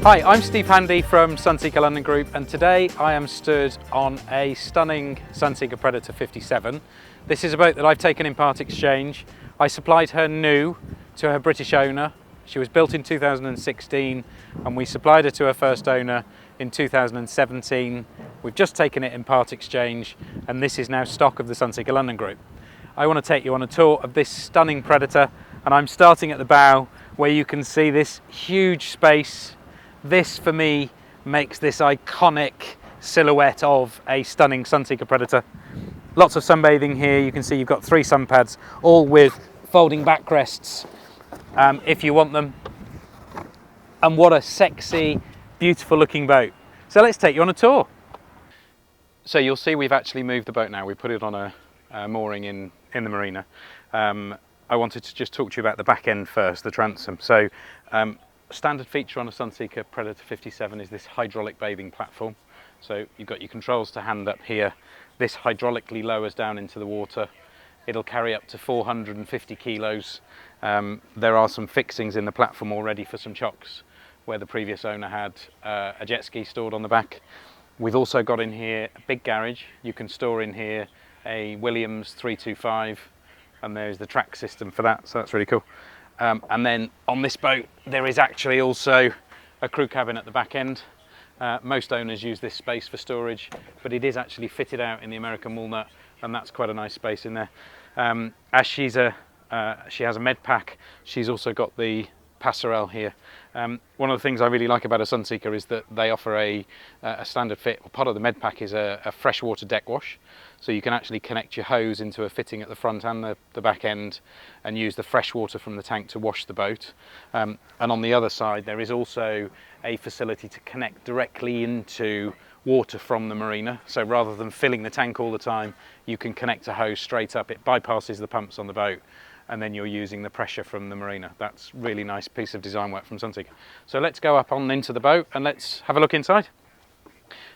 Hi, I'm Steve Handy from Sunseeker London Group, and today I am stood on a stunning Sunseeker Predator 57. This is a boat that I've taken in part exchange. I supplied her new to her British owner. She was built in 2016 and we supplied her to her first owner in 2017. We've just taken it in part exchange and this is now stock of the Sunseeker London Group. I want to take you on a tour of this stunning Predator, and I'm starting at the bow where you can see this huge space. This for me makes this iconic silhouette of a stunning Sunseeker Predator. Lots of sunbathing here. You can see you've got 3 sun pads, all with folding backrests if you want them. And what a sexy, beautiful looking boat. So let's take you on a tour. So you'll see we've actually moved the boat now. We put it on a mooring in the marina. I wanted to just talk to you about the back end first, the transom. So standard feature on a Sunseeker Predator 57 is this hydraulic bathing platform. So you've got your controls to hand up here. This hydraulically lowers down into the water. It'll carry up to 450 kilos. There are some fixings in the platform already for some chocks where the previous owner had a jet ski stored on the back. We've also got in here a big garage. You can store in here a Williams 325, and there's the track system for that, so that's really cool. And then on this boat there is actually also a crew cabin at the back end. Most owners use this space for storage, but it is actually fitted out in the American walnut, and that's quite a nice space in there. As she has a med pack, she's also got the passerelle here. One of the things I really like about a Sunseeker is that they offer a standard fit. Part of the med pack is a freshwater deck wash, so you can actually connect your hose into a fitting at the front and the back end and use the fresh water from the tank to wash the boat. And on the other side there is also a facility to connect directly into water from the marina. So rather than filling the tank all the time, you can connect a hose straight up. It bypasses the pumps on the boat, and then you're using the pressure from the marina. That's really nice piece of design work from Sunseeker. So let's go up on into the boat and let's have a look inside.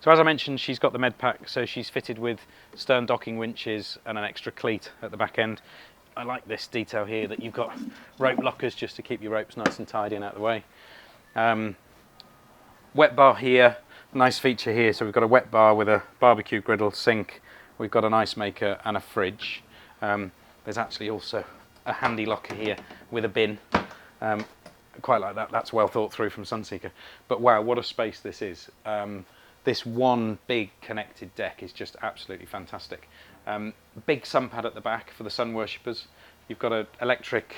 So as I mentioned, she's got the med pack, so she's fitted with stern docking winches and an extra cleat at the back end. I like this detail here that you've got rope lockers just to keep your ropes nice and tidy and out of the way. Wet bar here, nice feature here. So we've got a wet bar with a barbecue griddle, sink. We've got an ice maker and a fridge. There's actually also a handy locker here with a bin. Quite like that. That's well thought through from Sunseeker. But wow, what a space this is. This one big connected deck is just absolutely fantastic. Big sun pad at the back for the sun worshippers. You've got an electric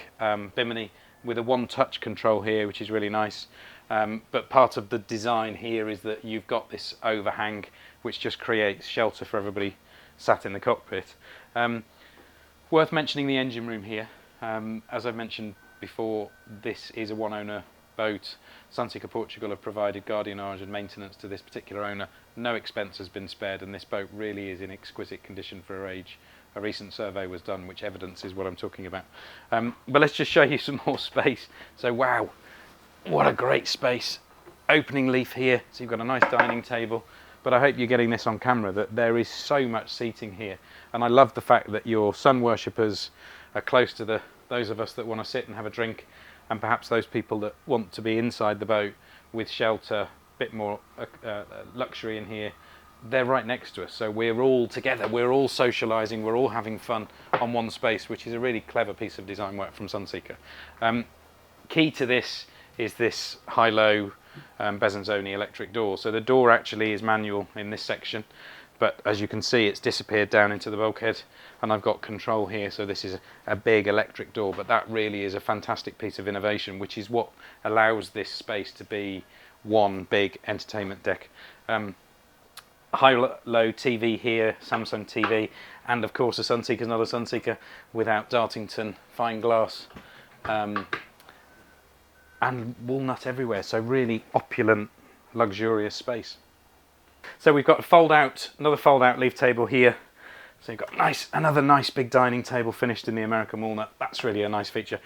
bimini with a one-touch control here, which is really nice. But part of the design here is that you've got this overhang, which just creates shelter for everybody sat in the cockpit. Worth mentioning the engine room here. As I've mentioned before, this is a one-owner boat. Sunseeker Portugal have provided guardianage and maintenance to this particular owner. No expense has been spared, and this boat really is in exquisite condition for her age. A recent survey was done which evidences what I'm talking about. But let's just show you some more space. So wow, what a great space. Opening leaf here, so you've got a nice dining table. But I hope you're getting this on camera, that there is so much seating here. And I love the fact that your sun worshippers are close to those of us that want to sit and have a drink, and perhaps those people that want to be inside the boat with shelter, a bit more luxury in here. They're right next to us, so we're all together, we're all socialising, we're all having fun on one space, which is a really clever piece of design work from Sunseeker. Key to this is this high-low Bezanzoni electric door. So the door actually is manual in this section, but as you can see it's disappeared down into the bulkhead, and I've got control here, so this is a big electric door. But that really is a fantastic piece of innovation, which is what allows this space to be one big entertainment deck. High-low TV here, Samsung TV, and of course a Sunseeker's not a Sunseeker without Dartington fine glass. And walnut everywhere, so really opulent, luxurious space. So we've got another fold-out leaf table here. So you've got another nice big dining table finished in the American walnut. That's really a nice feature.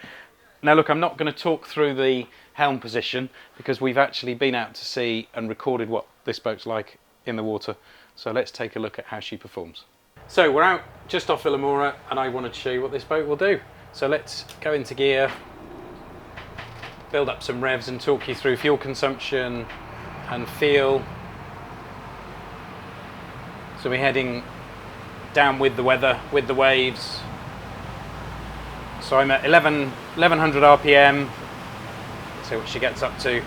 Now look, I'm not going to talk through the helm position because we've actually been out to sea and recorded what this boat's like in the water. So let's take a look at how she performs. So we're out just off Villamora, and I wanted to show you what this boat will do. So let's go into gear. build up some revs and talk you through fuel consumption and feel. So we're heading down with the weather, with the waves. So I'm at 1100 RPM. Let's see what she gets up to.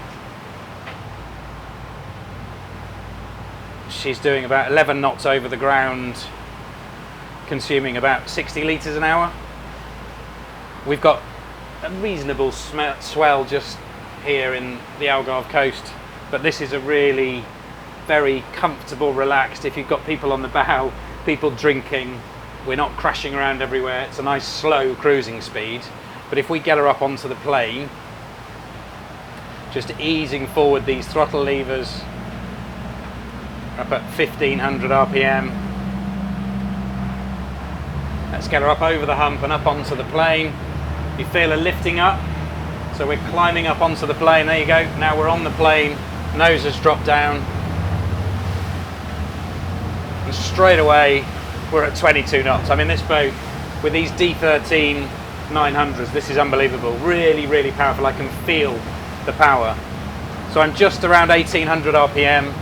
She's doing about 11 knots over the ground, consuming about 60 litres an hour. We've got a reasonable swell just here in the Algarve coast, but this is a really very comfortable, relaxed. If you've got people on the bow, people drinking, we're not crashing around everywhere. It's a nice slow cruising speed. But if we get her up onto the plane, just easing forward these throttle levers, up at 1500 RPM. Let's get her up over the hump and up onto the plane. You feel her lifting up, so we're climbing up onto the plane. There you go. Now we're on the plane, nose has dropped down, and straight away we're at 22 knots. I mean, this boat with these D13 900s, this is unbelievable. Really, really powerful. I can feel the power. So I'm just around 1800 RPM,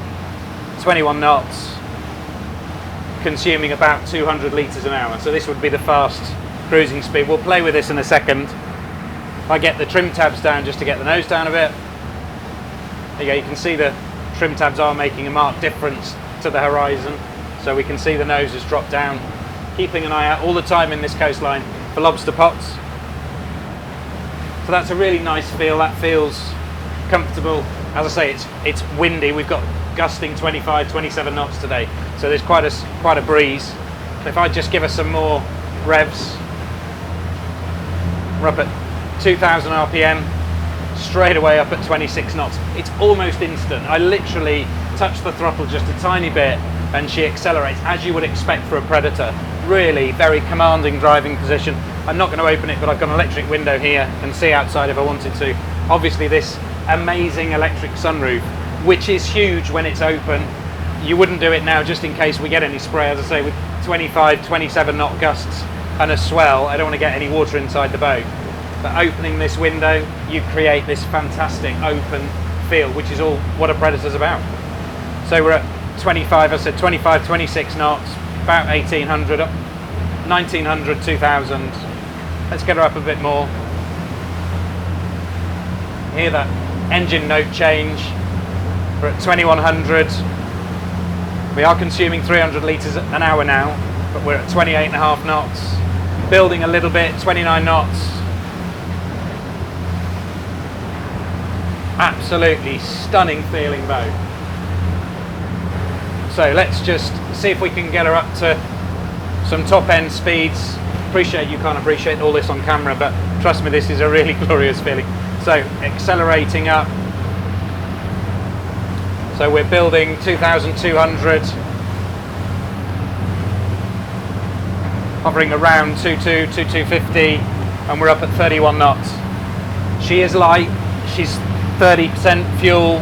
21 knots, consuming about 200 litres an hour. So this would be the fast cruising speed. We'll play with this in a second. I get the trim tabs down just to get the nose down a bit. There you go, you can see the trim tabs are making a marked difference to the horizon. So we can see the nose has dropped down. Keeping an eye out all the time in this coastline for lobster pots. So that's a really nice feel. That feels comfortable. As I say, it's windy. We've got gusting 25, 27 knots today. So there's quite a breeze. If I just give us some more revs, we're up at 2000 RPM, straight away up at 26 knots. It's almost instant. I literally touch the throttle just a tiny bit and she accelerates, as you would expect for a Predator. Really very commanding driving position. I'm not going to open it, but I've got an electric window here and see outside if I wanted to. Obviously this amazing electric sunroof, which is huge when it's open. You wouldn't do it now just in case we get any spray. As I say, with 25, 27 knot gusts and a swell, I don't want to get any water inside the boat. But opening this window, you create this fantastic open feel, which is all what a Predator's about. So we're at 25, I said 25, 26 knots, about 1800, up 1900, 2000. Let's get her up a bit more. Hear that engine note change. We're at 2100. We are consuming 300 litres an hour now, but we're at 28.5 knots. Building a little bit, 29 knots. Absolutely stunning feeling boat. So let's just see if we can get her up to some top end speeds. Appreciate you can't appreciate all this on camera, but trust me, this is a really glorious feeling. So accelerating up. So we're building 2200, hovering around 2250, and we're up at 31 knots. She is light, she's 30% fuel,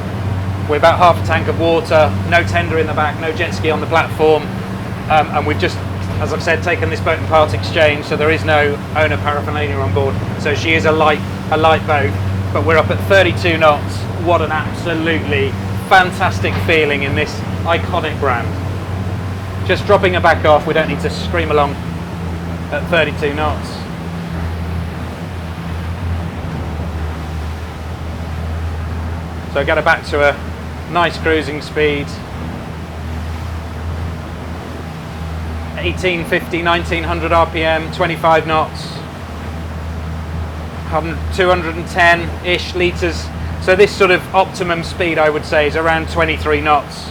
we're about half a tank of water, no tender in the back, no jet ski on the platform, and we've just, as I've said, taken this boat in part exchange, so there is no owner paraphernalia on board. So she is a light boat, but we're up at 32 knots. What an absolutely fantastic feeling in this iconic brand. Just dropping her back off, we don't need to scream along at 32 knots. So get her back to a nice cruising speed. 1850, 1900 RPM, 25 knots, 210-ish litres. So this sort of optimum speed, I would say, is around 23 knots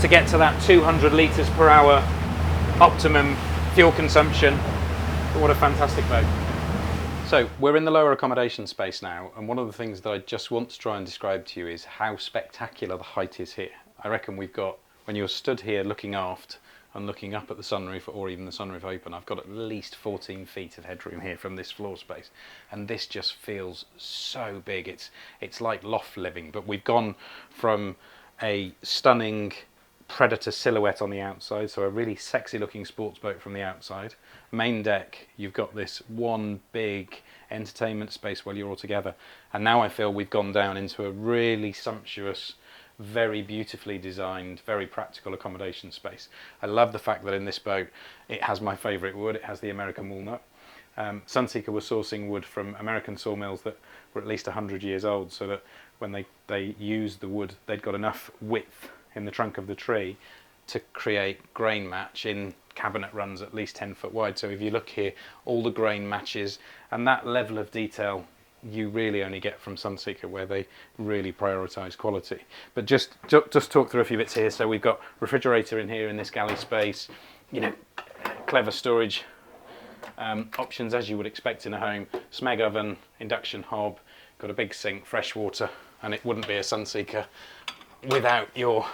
to get to that 200 litres per hour optimum fuel consumption. But what a fantastic boat. So we're in the lower accommodation space now, and one of the things that I just want to try and describe to you is how spectacular the height is here. I reckon we've got, when you're stood here looking aft and looking up at the sunroof, or even the sunroof open, I've got at least 14 feet of headroom here from this floor space, and this just feels so big. It's like loft living, but we've gone from a stunning Predator silhouette on the outside, so a really sexy looking sports boat from the outside. Main deck, you've got this one big entertainment space while you're all together, and now I feel we've gone down into a really sumptuous, very beautifully designed, very practical accommodation space. I love the fact that in this boat it has my favourite wood. It has the American walnut. Sunseeker was sourcing wood from American sawmills that were at least 100 years old, so that when they used the wood, they'd got enough width in the trunk of the tree to create grain match in cabinet runs at least 10 foot wide. So if you look here, all the grain matches, and that level of detail you really only get from Sunseeker, where they really prioritise quality. But just talk through a few bits here. So we've got refrigerator in here in this galley space, you know, clever storage options as you would expect in a home. Smeg oven, induction hob, got a big sink, fresh water, and it wouldn't be a Sunseeker without your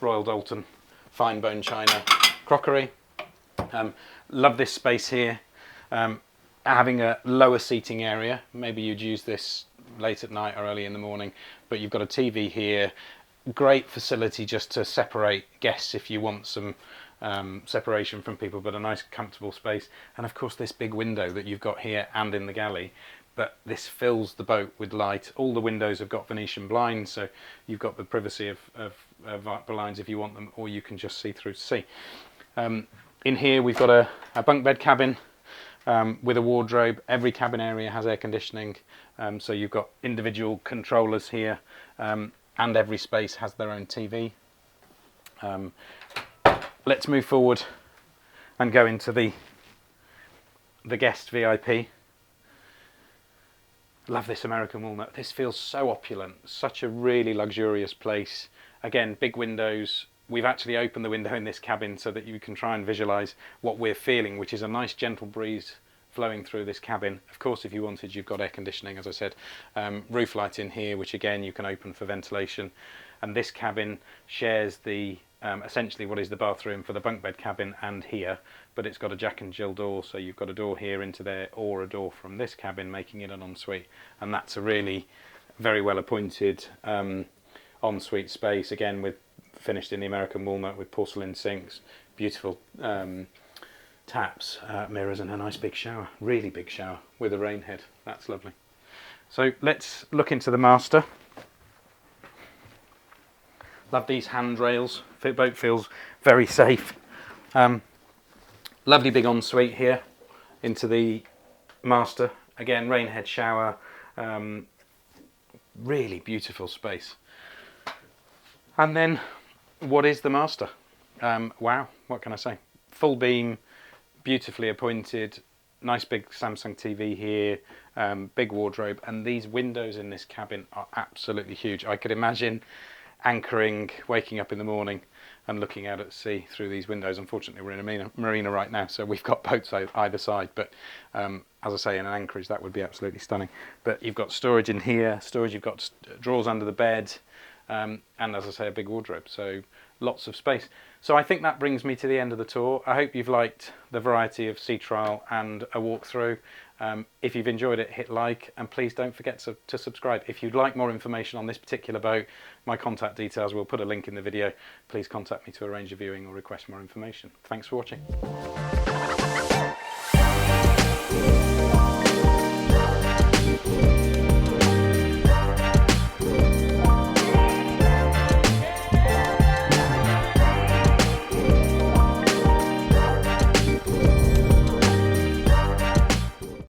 Royal Doulton fine bone china crockery. Love this space here. Having a lower seating area, maybe you'd use this late at night or early in the morning, but you've got a TV here. Great facility just to separate guests if you want some separation from people, but a nice comfortable space. And of course this big window that you've got here and in the galley, but this fills the boat with light. All the windows have got Venetian blinds, so you've got the privacy of blinds if you want them, or you can just see through to sea. In here we've got a bunk bed cabin with a wardrobe. Every cabin area has air conditioning, so you've got individual controllers here, and every space has their own TV. Let's move forward and go into the guest VIP. Love this American walnut. This feels so opulent, such a really luxurious place. Again, big windows. We've actually opened the window in this cabin so that you can try and visualise what we're feeling, which is a nice gentle breeze flowing through this cabin. Of course, if you wanted, you've got air conditioning, as I said. Roof light in here, which again you can open for ventilation. And this cabin shares the essentially what is the bathroom for the bunk bed cabin and here, but it's got a Jack and Jill door, so you've got a door here into there or a door from this cabin, making it an ensuite. And that's a really very well appointed ensuite space, again with finished in the American walnut with porcelain sinks, beautiful taps, mirrors, and a nice big shower, really big shower with a rain head. That's lovely. So let's look into the master. Love these handrails. The boat feels very safe. Lovely big ensuite here into the master. Again, rain head shower. Really beautiful space. And then, what is the master? Wow, what can I say? Full beam, beautifully appointed, nice big Samsung TV here, big wardrobe, and these windows in this cabin are absolutely huge. I could imagine anchoring, waking up in the morning and looking out at sea through these windows. Unfortunately, we're in a marina right now, so we've got boats either side, but as I say, in an anchorage that would be absolutely stunning. But you've got storage in here, you've got drawers under the bed, and as I say, a big wardrobe, so lots of space. So I think that brings me to the end of the tour. I hope you've liked the variety of sea trial and a walkthrough. If you've enjoyed it, hit like, and please don't forget to subscribe. If you'd like more information on this particular boat, my contact details, we'll put a link in the video. Please contact me to arrange a viewing or request more information. Thanks for watching.